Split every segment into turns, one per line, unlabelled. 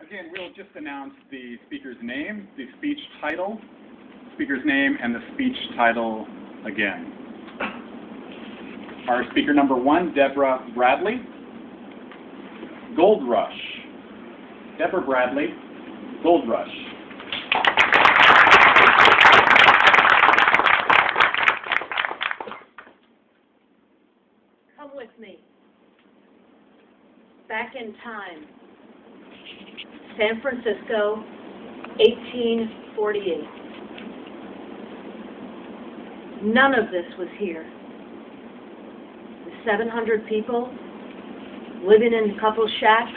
Again, we'll just announce the speaker's name, the speech title, speaker's name, and the speech title again. Our speaker number 1, Deborah Bradley. Gold Rush. Deborah Bradley, Gold Rush.
Come with me. Back in time. San Francisco, 1848. None of this was here. The 700 people living in a couple shacks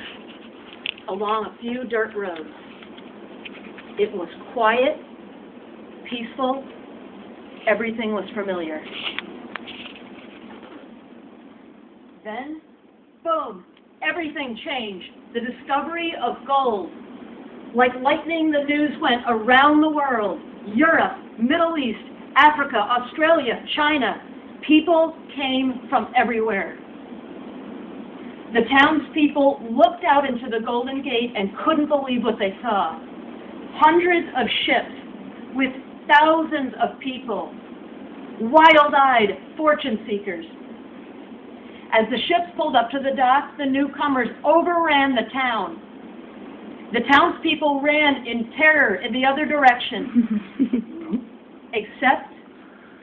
along a few dirt roads. It was quiet, peaceful, everything was familiar. Then, boom, everything changed. The discovery of gold. Like lightning, the news went around the world. Europe, Middle East, Africa, Australia, China. People came from everywhere. The townspeople looked out into the Golden Gate and couldn't believe what they saw. Hundreds of ships with thousands of people. Wild-eyed fortune seekers. As the ships pulled up to the dock, the newcomers overran the town. The townspeople ran in terror in the other direction, except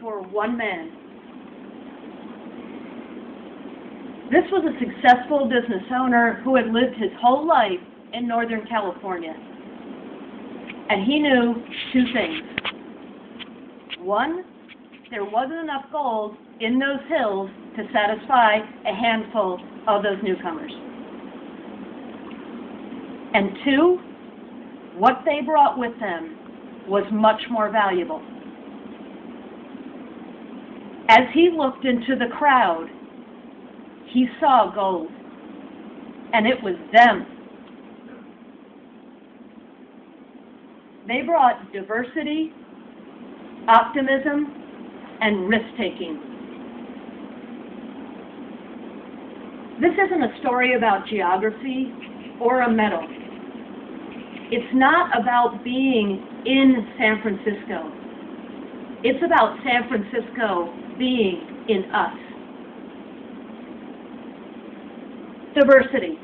for one man. This was a successful business owner who had lived his whole life in Northern California. And he knew two things. One, there wasn't enough gold in those hills to satisfy a handful of those newcomers. And two, what they brought with them was much more valuable. As he looked into the crowd, he saw gold, and it was them. They brought diversity, optimism, and risk-taking. This isn't a story about geography or a medal. It's not about being in San Francisco. It's about San Francisco being in us. Diversity.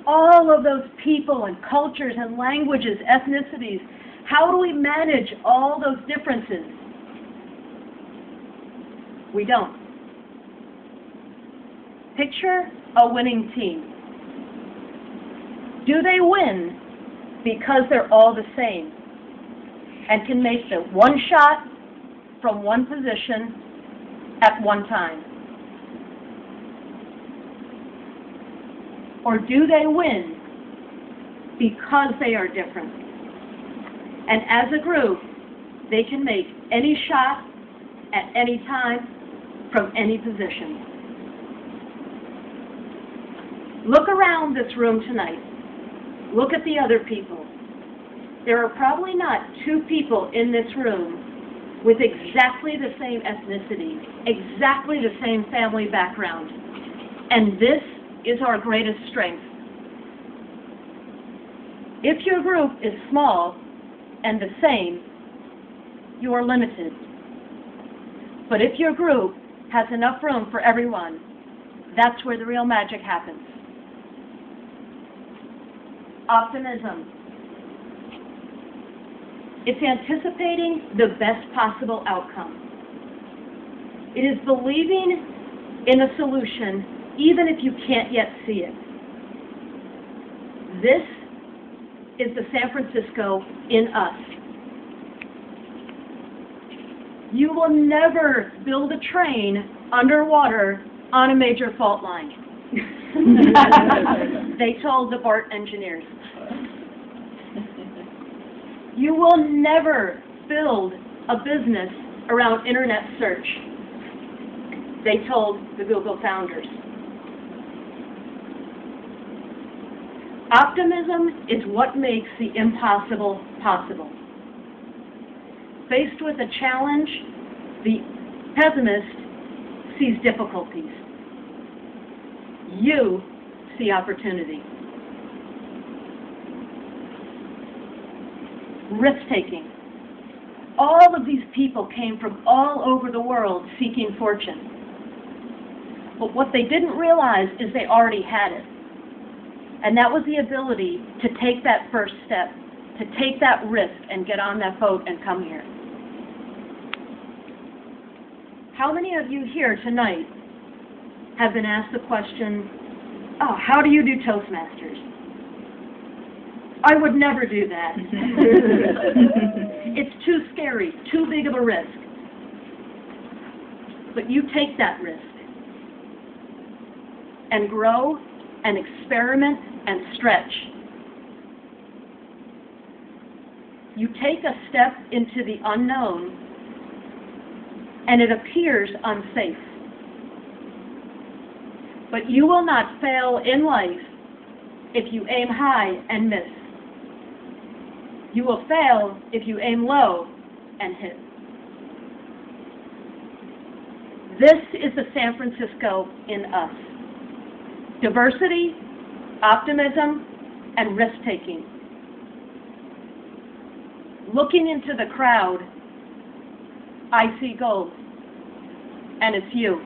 All of those people and cultures and languages, ethnicities. How do we manage all those differences? We don't. Picture a winning team. Do they win because they're all the same and can make the one shot from one position at one time? Or do they win because they are different? And as a group, they can make any shot at any time from any position. Look around this room tonight. Look at the other people. There are probably not two people in this room with exactly the same ethnicity, exactly the same family background. And this is our greatest strength. If your group is small and the same, you are limited. But if your group has enough room for everyone, that's where the real magic happens. Optimism. It's anticipating the best possible outcome. It is believing in a solution even if you can't yet see it. This is the San Francisco in us. You will never build a train underwater on a major fault line. They told the BART engineers. You will never build a business around internet search. They told the Google founders. Optimism is what makes the impossible possible. Faced with a challenge, the pessimist sees difficulties. You see opportunity. risk-taking. All of these people came from all over the world seeking fortune. But what they didn't realize is they already had it. And that was the ability to take that first step, to take that risk and get on that boat and come here. How many of you here tonight have been asked the question, oh, how do you do Toastmasters? I would never do that. It's too scary, too big of a risk. But you take that risk and grow and experiment and stretch. You take a step into the unknown and it appears unsafe. But you will not fail in life if you aim high and miss. You will fail if you aim low and hit. This is the San Francisco in us. Diversity, optimism, and risk-taking. Looking into the crowd, I see gold, and it's you.